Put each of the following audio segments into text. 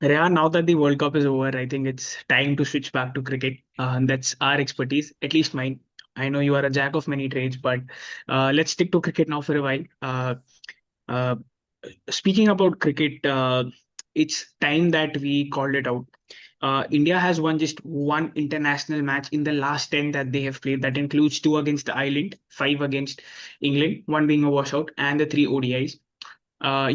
Rehan, now that the World Cup is over, I think it's time to switch back to cricket. That's our expertise, at least mine. I know you are a jack of many trades, but let's stick to cricket now for a while. Uh, Speaking about cricket, it's time that we called it out. India has won just one international match in the last 10 that they have played. That includes two against Ireland, five against England, one being a washout, and the three ODIs.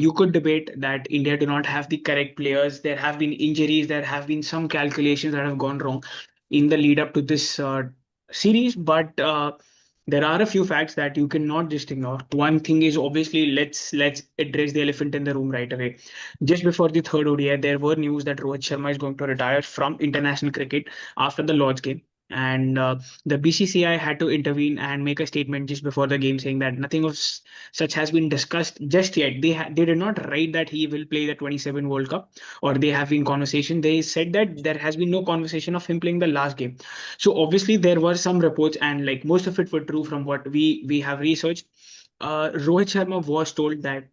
You could debate that India do not have the correct players. There have been injuries. There have been some calculations that have gone wrong in the lead up to this series. But there are a few facts that you cannot just ignore. One thing is obviously let's address the elephant in the room right away. Just before the third ODI, there were news that Rohit Sharma is going to retire from international cricket after the Lord's game. And the BCCI had to intervene and make a statement just before the game saying that nothing of such has been discussed just yet. They did not write that he will play the 27 World Cup, or they have been conversation. They said that there has been no conversation of him playing the last game. So obviously there were some reports, and like most of it were true from what we have researched. Rohit Sharma was told that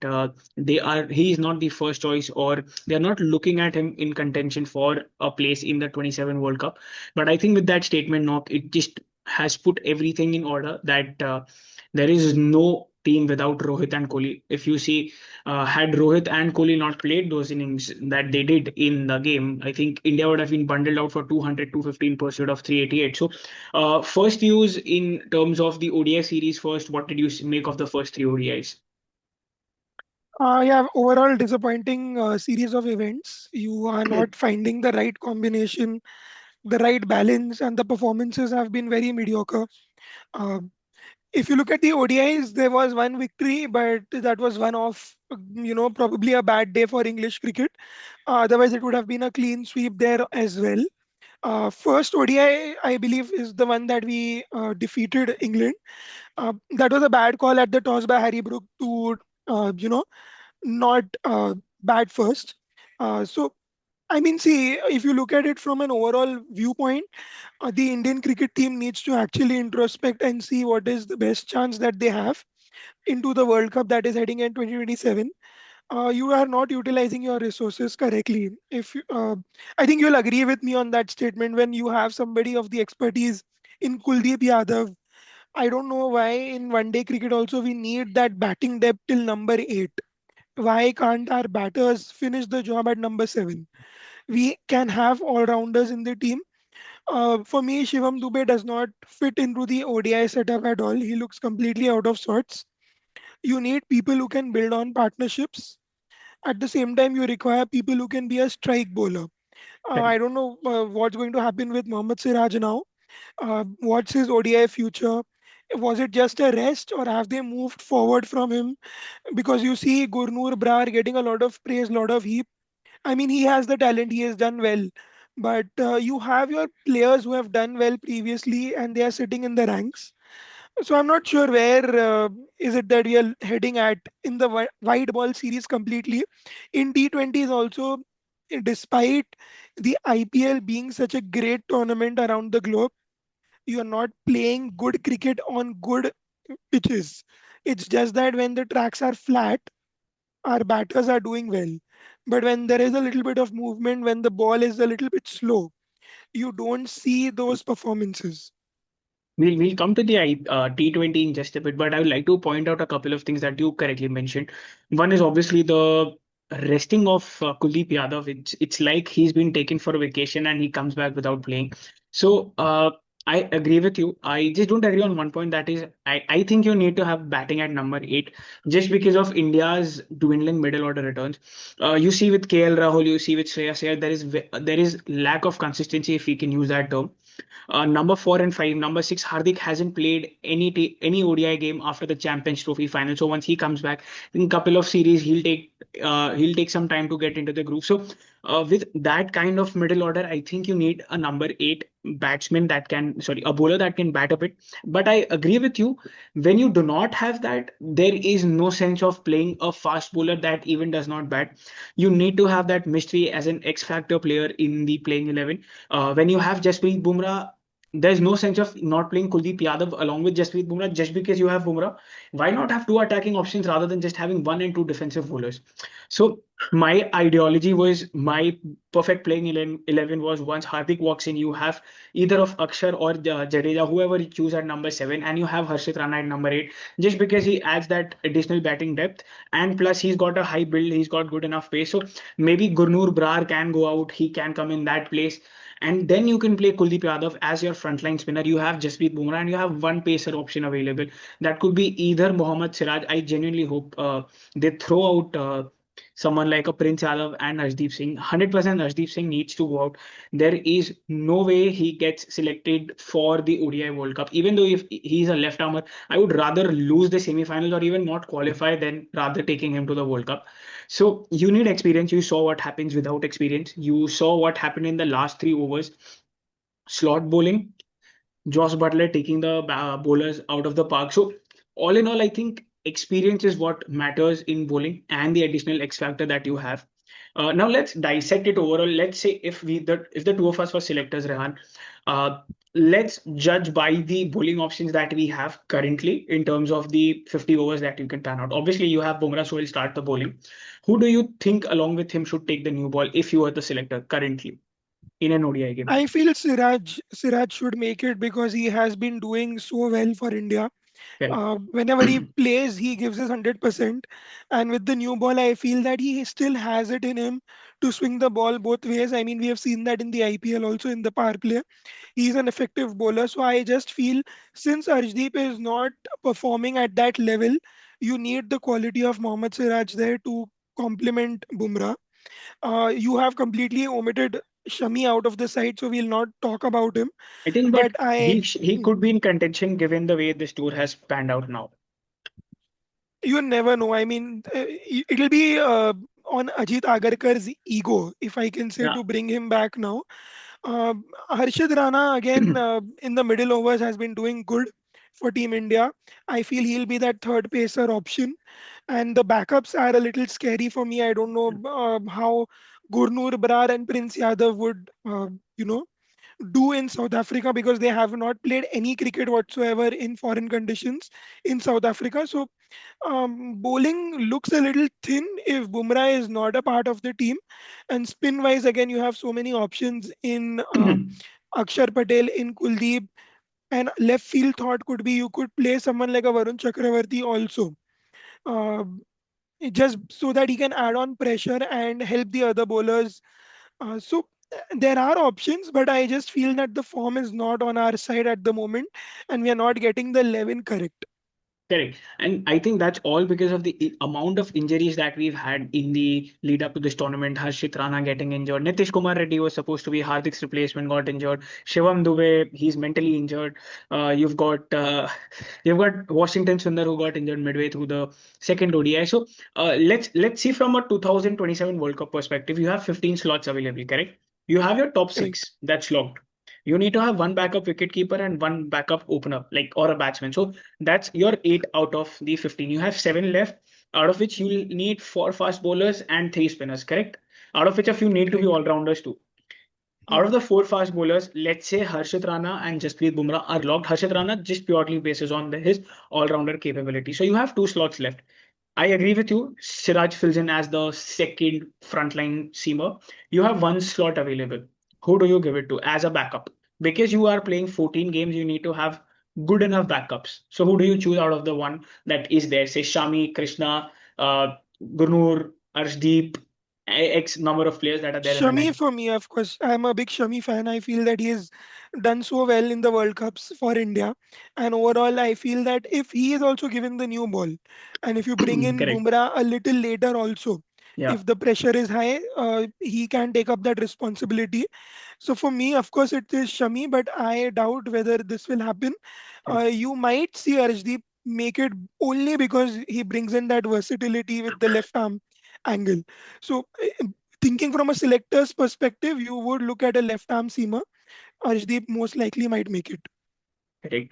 he is not the first choice, or they are not looking at him in contention for a place in the 27 World Cup. But I think with that statement, knock, it just has put everything in order that there is no team without Rohit and Kohli. If you see, had Rohit and Kohli not played those innings that they did in the game, I think India would have been bundled out for 200, 215 pursuit of 388. So, first views in terms of the ODI series first, what did you make of the first three ODIs? Yeah, overall disappointing series of events. You are not finding the right combination, the right balance, and the performances have been very mediocre. Uh, if you look at the ODIs, there was one victory, but that was one of, probably a bad day for English cricket. Otherwise, it would have been a clean sweep there as well. First ODI, I believe, is the one that we defeated England. That was a bad call at the toss by Harry Brook to, not bat first. So, I mean, see, if you look at it from an overall viewpoint, the Indian cricket team needs to actually introspect and see what is the best chance that they have into the World Cup that is heading in 2027. You are not utilizing your resources correctly. I think you'll agree with me on that statement when you have somebody of the expertise in Kuldeep Yadav. I don't know why in one day cricket also we need that batting depth till number 8. Why can't our batters finish the job at number 7? We can have all rounders in the team. For me, Shivam Dubey does not fit into the ODI setup at all. He looks completely out of sorts. You need people who can build on partnerships. At the same time, you require people who can be a strike bowler. I don't know what's going to happen with Mohammad Siraj now. What's his ODI future? Was it just a rest or have they moved forward from him? Because you see Gurnoor Brar getting a lot of praise, lot of heat. I mean, he has the talent, he has done well. But you have your players who have done well previously and they are sitting in the ranks. So I'm not sure where is it that we are heading at in the wide ball series completely. In T20s also, despite the IPL being such a great tournament around the globe, you are not playing good cricket on good pitches. It's just that when the tracks are flat, our batters are doing well. But when there is a little bit of movement, when the ball is a little bit slow, you don't see those performances. We'll come to the T20 in just a bit, but I would like to point out a couple of things that you correctly mentioned. One is obviously the resting of Kuldeep Yadav. It's like he's been taken for a vacation and he comes back without playing. So I agree with you. I just don't agree on one point. That is, I think you need to have batting at number 8 just because of India's dwindling middle order returns. You see with KL Rahul, you see with Shreyas Iyer, there is lack of consistency, if we can use that term. Number 4 and 5, number 6, Hardik hasn't played any ODI game after the Champions Trophy final. So once he comes back in a couple of series, he'll take some time to get into the groove. So with that kind of middle order, I think you need a number 8 batsman that can, sorry, a bowler that can bat a bit. But I agree with you. When you do not have that, there is no sense of playing a fast bowler that even does not bat. You need to have that mystery as an X factor player in the playing 11. When you have Jasprit Bumrah, there's no sense of not playing Kuldeep Yadav along with Jasprit Bumrah just because you have Bumrah. Why not have two attacking options rather than just having one and two defensive bowlers? So my ideology was my perfect playing 11 was once Hardik walks in, you have either of Akshar or Jadeja, whoever you choose at number 7, and you have Harshit Rana at number 8, just because he adds that additional batting depth, and plus he's got a high build, he's got good enough pace. So maybe Gurnur Brar can go out, he can come in that place, and then you can play Kuldeep Yadav as your frontline spinner. You have Jasprit Bumrah and you have one pacer option available. That could be either Mohammad Siraj. I genuinely hope they throw out someone like a Prince Yadav and Arshdeep Singh. 100% Arshdeep Singh needs to go out. There is no way he gets selected for the ODI World Cup. Even though if he's a left armer, I would rather lose the semi-finals or even not qualify than rather taking him to the World Cup. So you need experience. You saw what happens without experience. You saw what happened in the last 3 overs. Slot bowling, Josh Butler taking the bowlers out of the park. So all in all, I think experience is what matters in bowling and the additional X factor that you have. Now let's dissect it overall. Let's say if the two of us were selectors, Rehan, uh, let's judge by the bowling options that we have currently in terms of the 50 overs that you can pan out. Obviously, you have Bumrah, so he'll start the bowling. Who do you think along with him should take the new ball if you were the selector currently in an ODI game? I feel Siraj should make it because he has been doing so well for India. Correct. Whenever he plays, he gives us 100%. And with the new ball, I feel that he still has it in him to swing the ball both ways. I mean, we have seen that in the IPL also in the power play. He's an effective bowler. So I just feel since Arshdeep is not performing at that level, you need the quality of Mohammad Siraj there to complement Bumrah. You have completely omitted Shami out of the side, so we'll not talk about him. I think, but But I he could be in contention given the way this tour has panned out now. You never know. I mean, it'll be on Ajit Agarkar's ego, if I can say, Yeah, to bring him back now. Uh, Harshad Rana, again, in the middle overs, has been doing good for Team India. I feel he'll be that third pacer option. And the backups are a little scary for me. I don't know how Gurnur Brar and Prince Yadav would, do in South Africa because they have not played any cricket whatsoever in foreign conditions in South Africa. So bowling looks a little thin if Bumrah is not a part of the team. And spin wise, again, you have so many options in Akshar Patel, in Kuldeep. And left field thought could be you could play someone like a Varun Chakravarti also. Uh, just so that he can add on pressure and help the other bowlers. There are options, but I just feel that the form is not on our side at the moment and we are not getting the 11 correct. correct. And I think that's all because of the amount of injuries that we've had in the lead up to this tournament. Harshit Rana getting injured. Nitish Kumar Reddy was supposed to be Hardik's replacement, got injured. Shivam Dube, he's mentally injured. You've got Washington Sundar who got injured midway through the second ODI. So let's see from a 2027 World Cup perspective. You have 15 slots available, correct? You have your top Correct. six that's locked. You need to have one backup wicketkeeper and one backup opener, like or a batsman. So that's your 8 out of the 15. You have seven left, out of which you need four fast bowlers and three spinners, correct? Out of which a few need to be Correct. all rounders too. Out of Mhm. the four fast bowlers, let's say Harshit Rana and Jasprit Bumrah are locked. Harshit Rana just purely bases on his all-rounder capability. So you have two slots left. I agree with you. Siraj fills in as the second frontline seamer. You have one slot available. Who do you give it to as a backup? Because you are playing 14 games, you need to have good enough backups. So who do you choose out of the one that is there? Say Shami, Krishna, Gurnur, Arshdeep, X number of players that are there in the Shami line. for me, of course, I'm a big Shami fan. I feel that he has done so well in the World Cups for India. And overall, I feel that if he is also given the new ball, and if you bring in Correct. Bumrah a little later also, Yeah. if the pressure is high, he can take up that responsibility. So for me, of course, it is Shami, but I doubt whether this will happen. Correct. You might see Arshdeep make it only because he brings in that versatility with the left arm angle. So thinking from a selector's perspective, you would look at a left arm seamer. Arshdeep most likely might make it. Correct.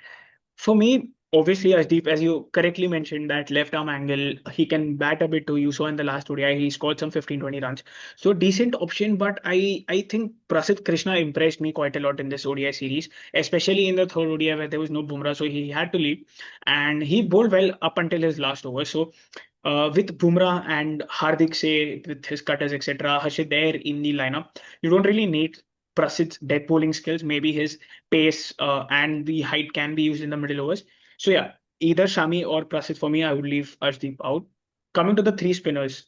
For me. Obviously, as deep as you correctly mentioned, that left arm angle, he can bat a bit too. You saw in the last ODI, he scored some 15-20 runs. So decent option, but I think Prasidh Krishna impressed me quite a lot in this ODI series, especially in the third ODI where there was no Bumrah, so he had to lead. And he bowled well up until his last over. So with Bumrah and Hardik, say, with his cutters, etc., Harshit there in the lineup, you don't really need Prasidh's death bowling skills. Maybe his pace and the height can be used in the middle overs. So yeah, either Shami or Prasidh for me, I would leave Arshdeep out. Coming to the three spinners,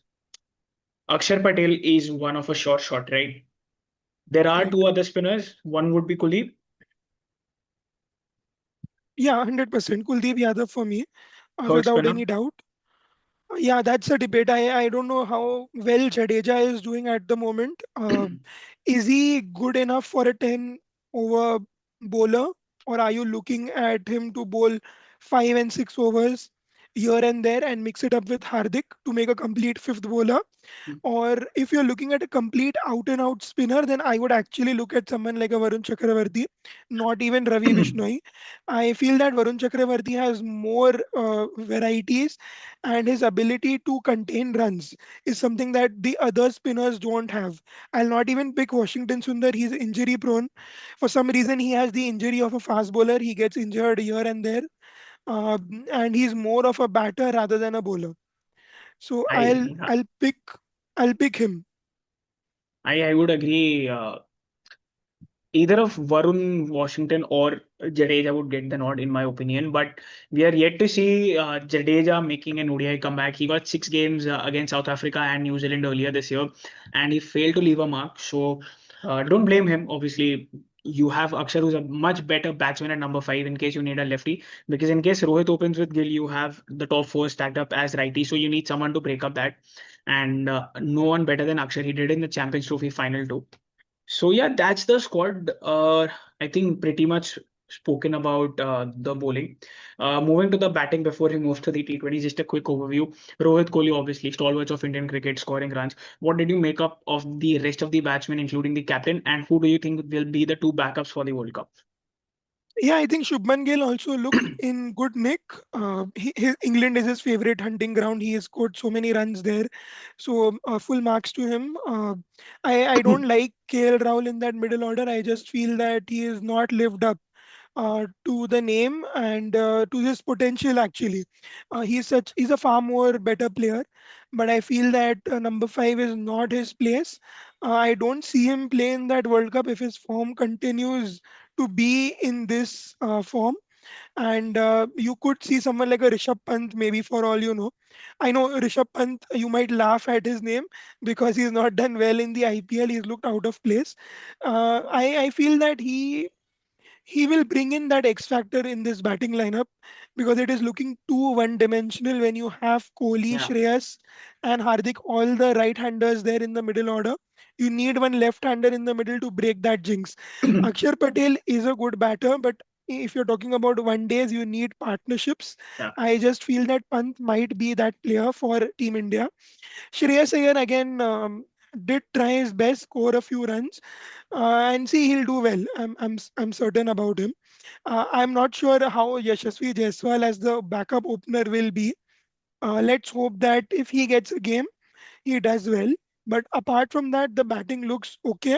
Akshar Patel is one of a sure shot, right? There are Right. two other spinners. One would be Kuldeep. Yeah, 100%. Kuldeep Yadav for me, Third without spinner. any doubt. Yeah, that's a debate. I don't know how well Jadeja is doing at the moment. Is he good enough for a 10 over bowler, or are you looking at him to bowl 5 and 6 overs here and there and mix it up with Hardik to make a complete fifth bowler? Or if you're looking at a complete out and out spinner, then I would actually look at someone like a Varun Chakravarti, not even Ravi Bishnoi. I feel that Varun Chakravarti has more varieties, and his ability to contain runs is something that the other spinners don't have. I'll not even pick Washington Sundar. He's injury prone. For some reason, he has the injury of a fast bowler. He gets injured here and there, and he's more of a batter rather than a bowler. So I I'll pick him. I would agree. Either of Varun, Washington, or Jadeja would get the nod, in my opinion. But we are yet to see Jadeja making an ODI comeback. He got 6 games against South Africa and New Zealand earlier this year, and he failed to leave a mark. So don't blame him. Obviously, you have Akshar, who's a much better batsman at number 5 in case you need a lefty. Because in case Rohit opens with Gill, you have the top 4 stacked up as righty. So you need someone to break up that. And no one better than Akshar. He did in the Champions Trophy final too. So yeah, that's the squad. I think pretty much spoken about the bowling. Moving to the batting before he moves to the T20, just a quick overview. Rohit Kohli, obviously, stalwarts of Indian cricket, scoring runs. What did you make up of the rest of the batsmen, including the captain, and who do you think will be the two backups for the World Cup? Yeah, I think Shubman Gill also looked in good nick. England is his favorite hunting ground. He has scored so many runs there, so full marks to him. I don't like KL Rahul in that middle order. I just feel that he has not lived up to the name and to his potential. Actually, he's a far more better player, but I feel that number 5 is not his place. I don't see him play in that World Cup if his form continues to be in this form. And you could see someone like a Rishabh Pant, maybe, for all you know. I know Rishabh Pant, you might laugh at his name because he's not done well in the IPL. He's looked out of place. I feel that he will bring in that X factor in this batting lineup because it is looking too one dimensional when you have Kohli, Yeah. Shreyas, and Hardik, all the right handers there in the middle order. You need one left hander in the middle to break that jinx. Akshar Patel is a good batter, but if you're talking about one days, you need partnerships. Yeah. I just feel that Pant might be that player for Team India. Shreyas Iyer again did try his best, score a few runs, and see he'll do well. I'm certain about him. I'm not sure how Yashasvi Jaiswal as the backup opener will be. Let's hope that if he gets a game, he does well. But apart from that, the batting looks okay.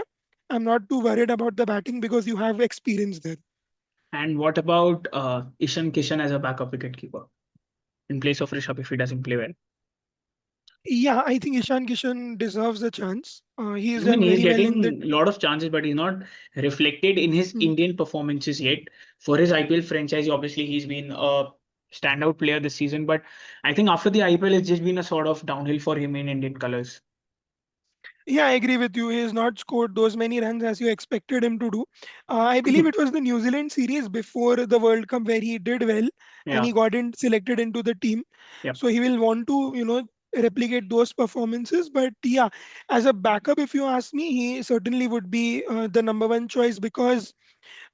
I'm not too worried about the batting because you have experience there. And what about Ishan Kishan as a backup wicketkeeper in place of Rishabh if he doesn't play well? Yeah, I think Ishan Kishan deserves a chance. He's I mean, done he's very well in the. getting a lot of chances, but he's not reflected in his Hmm. Indian performances yet. For his IPL franchise, obviously, he's been a standout player this season. But I think after the IPL, it's just been a sort of downhill for him in Indian colors. Yeah, I agree with you. He has not scored those many runs as you expected him to do. I believe it was the New Zealand series before the World Cup where he did well and Yeah. he got selected into the team. Yep. So he will want to, replicate those performances. But yeah, as a backup, if you ask me, he certainly would be the number one choice because,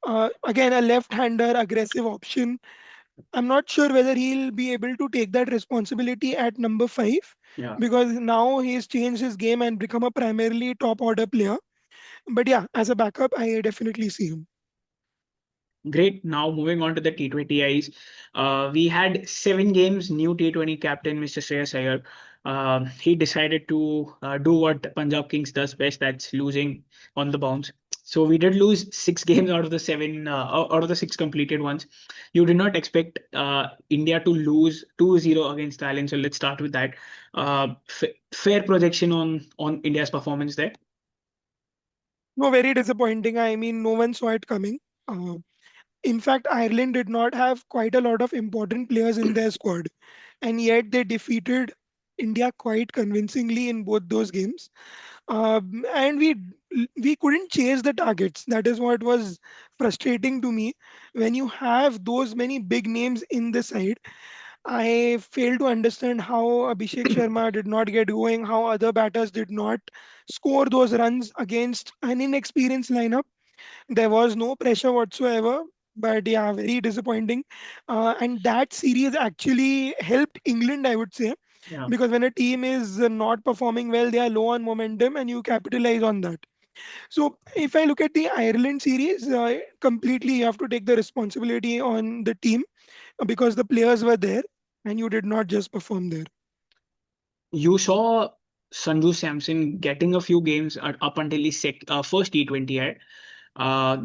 again, a left-hander aggressive option. I'm not sure whether he'll be able to take that responsibility at number 5 Yeah. because now he's changed his game and become a primarily top order player. But yeah, as a backup, I definitely see him. Great. Now moving on to the T20Is. We had 7 games, new T20 captain, Mr. Shreyas Iyer. He decided to do what Punjab Kings does best, that's losing on the bounce. So we did lose 6 games out of the 7, out of the 6 completed ones. You did not expect India to lose 2-0 against Thailand. So let's start with that. Fair projection on India's performance there. No, very disappointing. I mean, no one saw it coming. Uh, in fact, Ireland did not have quite a lot of important players in their squad, and yet they defeated India quite convincingly in both those games. And we couldn't chase the targets. That is what was frustrating to me. When you have those many big names in the side, I fail to understand how Abhishek Sharma did not get going, how other batters did not score those runs against an inexperienced lineup. There was no pressure whatsoever. But yeah, very disappointing. And that series actually helped England, I would say, Yeah. because when a team is not performing well, they are low on momentum, and you capitalize on that. So if I look at the Ireland series, completely you have to take the responsibility on the team because the players were there, and you did not just perform there. You saw Sanju Samson getting a few games up until his first T20 uh,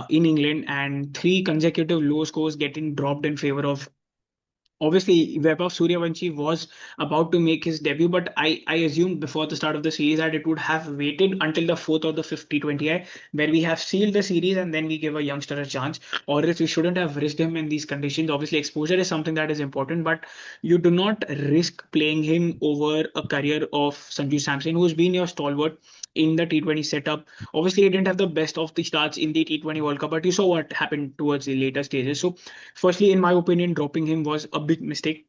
in England, and 3 consecutive low scores getting dropped in favor of. Obviously, Vaibhav Suryavanshi was about to make his debut, but I assumed before the start of the series that it would have waited until the fourth or the fifth T20I, where we have sealed the series and then we give a youngster a chance. Or else we shouldn't have risked him in these conditions. Obviously, exposure is something that is important, but you do not risk playing him over a career of Sanju Samson, who's been your stalwart in the T20 setup. Obviously, he didn't have the best of the starts in the T20 World Cup, but you saw what happened towards the later stages. So firstly, in my opinion, dropping him was a big mistake.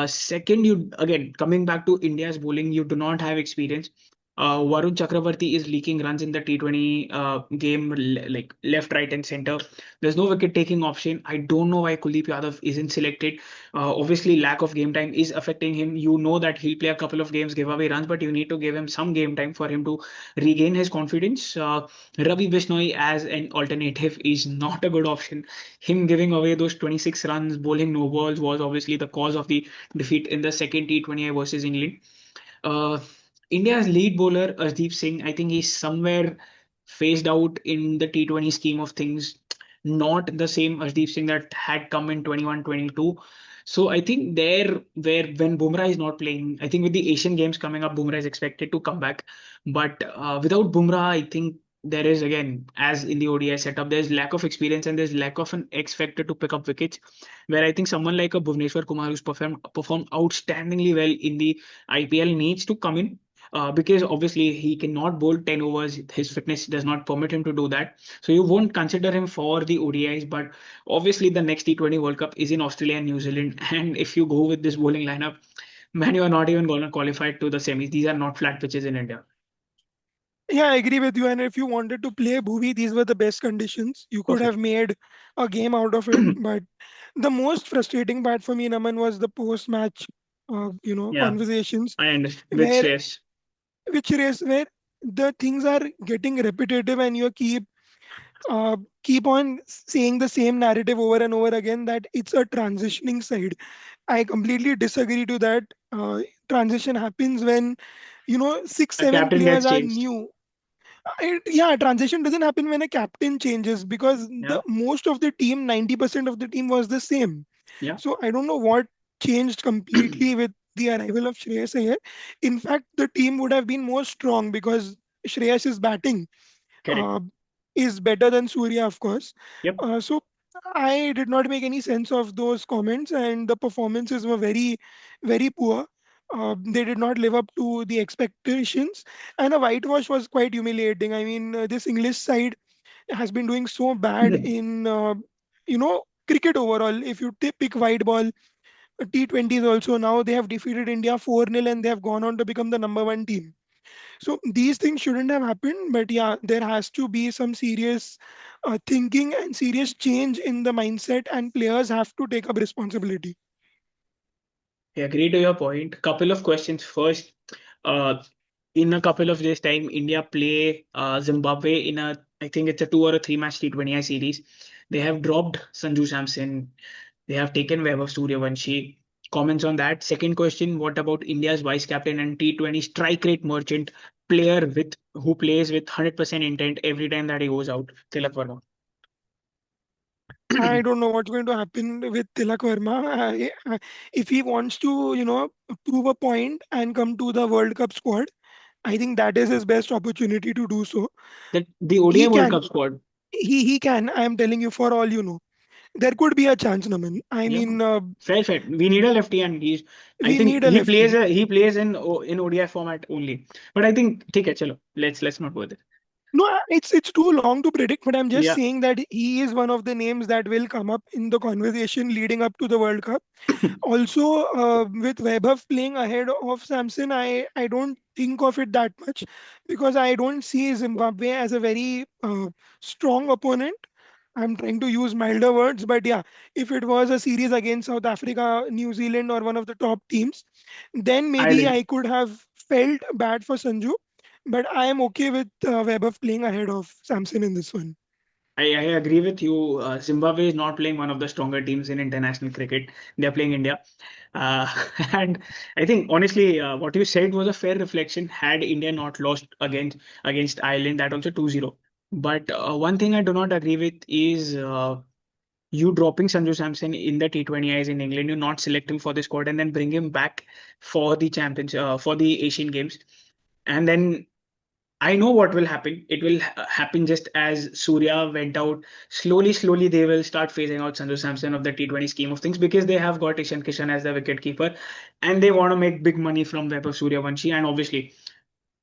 Second, you again coming back to India's bowling, you do not have experience. Varun Chakravarti is leaking runs in the T20 game, like left, right, and center. There's no wicket taking option. I don't know why Kuldeep Yadav isn't selected. Obviously, lack of game time is affecting him. You know that he'll play a couple of games, give away runs, but you need to give him some game time for him to regain his confidence. Ravi Bishnoi as an alternative is not a good option. Him giving away those 26 runs, bowling no balls was obviously the cause of the defeat in the second T20I versus England. Uh, India's lead bowler, Arshdeep Singh, I think he's somewhere phased out in the T20 scheme of things. Not the same Arshdeep Singh that had come in 21-22. So I think there, where when Bumrah is not playing, I think with the Asian Games coming up, Bumrah is expected to come back. But without Bumrah, I think there is again, as in the ODI setup, there's lack of experience and there's lack of an X factor to pick up wickets. Where I think someone like a Bhuvneshwar Kumar who's performed outstandingly well in the IPL needs to come in. Because obviously he cannot bowl 10 overs. His fitness does not permit him to do that. So you won't consider him for the ODIs. But obviously the next T20 World Cup is in Australia and New Zealand. And if you go with this bowling lineup, man, you are not even going to qualify to the semis. These are not flat pitches in India. Yeah, I agree with you. And if you wanted to play Bhuvi, these were the best conditions. You could have Perfect. made a game out of it. But the most frustrating part for me, Naman, was the post-match, Yeah, conversations I understand. With where Shreyas. which race where the things are getting repetitive and you keep on saying the same narrative over and over again that it's a transitioning side. I completely disagree to that. Transition happens when six A seven captain players gets are changed. new. Yeah, transition doesn't happen when a captain changes because Yeah, the most of the team, 90% of the team was the same. yeah. So I don't know what changed completely with the arrival of Shreyas Iyer. In fact, the team would have been more strong because Shreyas' batting Correct. uh, is better than Surya, of course. Yep. So I did not make any sense of those comments, and the performances were very, very poor. They did not live up to the expectations, and a whitewash was quite humiliating. I mean, this English side has been doing so bad in, cricket overall. If you pick white ball, T20s also now they have defeated India 4-0 and they have gone on to become the number one team. So these things shouldn't have happened, but yeah, there has to be some serious thinking and serious change in the mindset, and players have to take up responsibility. I agree to your point. Couple of questions. First, uh, in a couple of days' time, India play Zimbabwe in a, I think it's a 2 or a 3 match T20I series. They have dropped Sanju Samson. They have taken Vaibhav Suryavanshi. Comments on that. Second question: what about India's vice captain and T20 strike rate merchant player with who plays with 100% intent every time that he goes out? Tilak Verma. I don't know what's going to happen with Tilak Verma. If he wants to, prove a point and come to the World Cup squad, I think that is his best opportunity to do so. That the ODI He World can. Cup squad. He can. I am telling you, for all you know, there could be a chance, Naman. I Yeah, mean, fair, fair. We need a lefty, and he's. I we think need a lefty. he plays in ODI format only. But I think, take it, chalo. Let's not go there. No, it's too long to predict, but I'm just Yeah, saying that he is one of the names that will come up in the conversation leading up to the World Cup. Also, with Vaibhav playing ahead of Samson, I don't think of it that much because I don't see Zimbabwe as a very strong opponent. I'm trying to use milder words, but yeah, if it was a series against South Africa, New Zealand, or one of the top teams, then I maybe agree. I could have felt bad for Sanju. But I am okay with Vaibhav playing ahead of Samson in this one. I agree with you. Zimbabwe is not playing one of the stronger teams in international cricket. They are playing India. Uh, and I think honestly, what you said was a fair reflection. Had India not lost against Ireland, that also 2-0. But one thing I do not agree with is you dropping Sanju Samson in the T20Is in England, you not select him for the squad and then bring him back for the champions for the Asian Games. And then I know what will happen. It will happen just as Surya went out. Slowly, they will start phasing out Sanju Samson of the T20 scheme of things because they have got Ishan Kishan as the wicket keeper and they want to make big money from Vaibhav Suryavanshi. And obviously,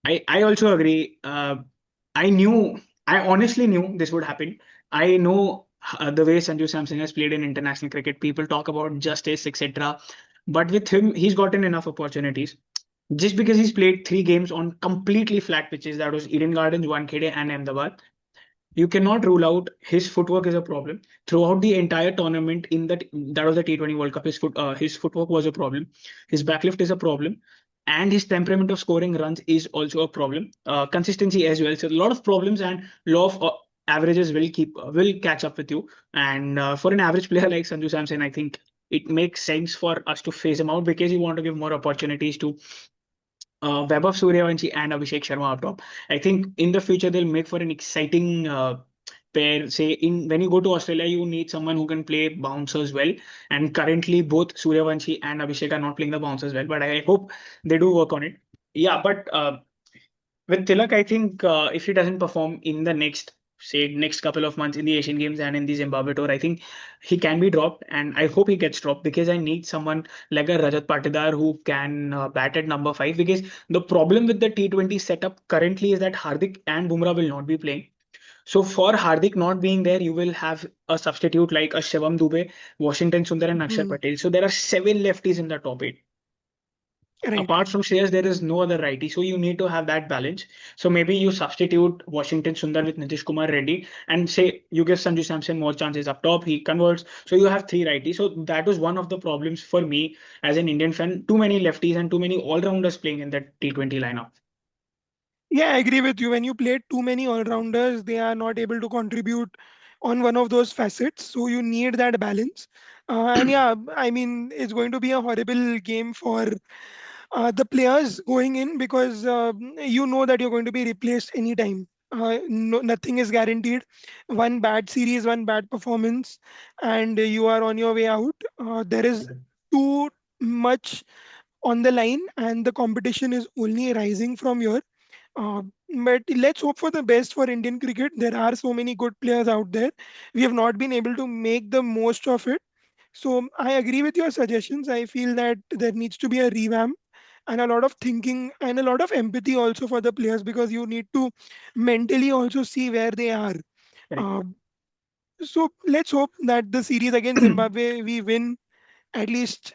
I also agree. I knew, I honestly knew this would happen. I know the way Sanju Samson has played in international cricket. People talk about justice, etc. But with him, he's gotten enough opportunities. Just because he's played three games on completely flat pitches, that was Eden Gardens, Wankhede, and Ahmedabad, you cannot rule out his footwork is a problem throughout the entire tournament. In that was the T20 World Cup. His footwork was a problem. His backlift is a problem, and his temperament of scoring runs is also a problem. Consistency as well. So a lot of problems and law of averages will catch up with you. And for an average player like Sanju Samson, I think it makes sense for us to phase him out because you want to give more opportunities to Vaibhav Suryavanshi and Abhishek Sharma up top. I think in the future they'll make for an exciting pair. Say in when you go to Australia, you need someone who can play bouncers well. And currently, both Suryavanshi and Abhishek are not playing the bouncers well. But I hope they do work on it. Yeah, but with Tilak, I think if he doesn't perform in the next couple of months in the Asian Games and in the Zimbabwe tour, I think he can be dropped, and I hope he gets dropped because I need someone like a Rajat Patidar who can bat at number five. Because the problem with the T20 setup currently is that Hardik and Bumrah will not be playing. So for Hardik not being there, you will have a substitute like a Shivam Dube, Washington Sundar, and Akshar Hmm. Patel. So there are seven lefties in the top eight. Right. Apart from Shreyas, there is no other righty. So you need to have that balance. So maybe you substitute Washington Sundar with Nitish Kumar Reddy and say you give Sanju Samson more chances up top. He converts. So you have three righties. So that was one of the problems for me as an Indian fan. Too many lefties and too many all rounders playing in that T20 lineup. Yeah, I agree with you. When you play too many all rounders, they are not able to contribute on one of those facets. So you need that balance. And yeah, I mean, it's going to be a horrible game for the players going in because you know that you're going to be replaced anytime. No, nothing is guaranteed. One bad series, one bad performance, and you are on your way out. There is too much on the line, and the competition is only rising from here. Uh, but let's hope for the best for Indian cricket. There are so many good players out there. We have not been able to make the most of it. So I agree with your suggestions. I feel that there needs to be a revamp and a lot of thinking and a lot of empathy also for the players because you need to mentally also see where they are. Correct. Uh, so let's hope that the series against Zimbabwe we win at least,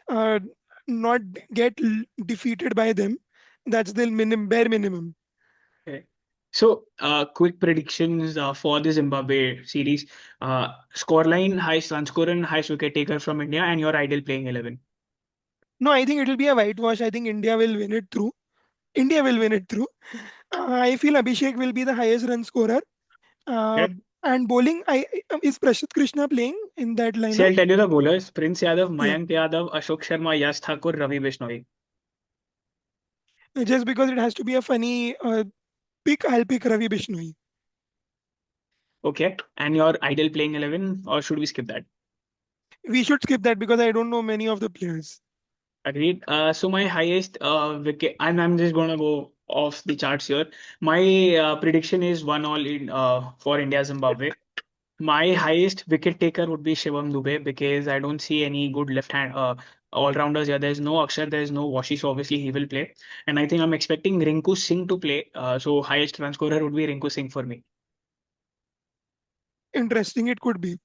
not get defeated by them. That's the bare minimum. Okay. So, quick predictions for the Zimbabwe series. Scoreline, highest run scorer, and highest wicket taker from India, and your ideal playing 11. No, I think it will be a whitewash. I think India will win it through. India will win it through. I feel Abhishek will be the highest run scorer. Uh, Okay? And bowling, is Prashant Krishna playing in that See, lineup? I'll tell you the bowlers: Prince Yadav, Yeah, Mayank Yadav, Ashok Sharma, Yash Thakur, Ravi Bishnoi. just because it has to be a funny pick, I'll pick Ravi Bishnoi. Okay, and your ideal playing 11, or should we skip that? We should skip that because I don't know many of the players. Agreed. So my highest wicket, and I'm just gonna go off the charts here. My prediction is 1-1 in for India Zimbabwe. My highest wicket taker would be Shivam Dube because I don't see any good left hand all rounders here. There's no Akshar, there's no Washi, so obviously he will play. And I think I'm expecting Rinku Singh to play. So highest run scorer would be Rinku Singh for me. Interesting, it could be.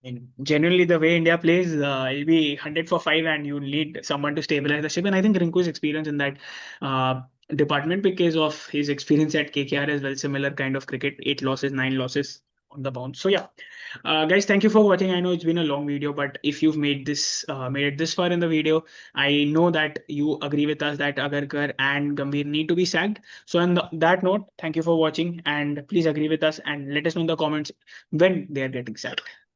And generally, the way India plays, it'll be 100 for 5, and you need someone to stabilize the ship. And I think Rinku's experience in that uh, department because of his experience at KKR as well, similar kind of cricket, 8 losses, 9 losses on the bounce. So yeah, guys, thank you for watching. I know it's been a long video, but if you've made it this far in the video, I know that you agree with us that Agarkar and Gambhir need to be sacked. So on that note, thank you for watching, and please agree with us and let us know in the comments when they are getting sacked.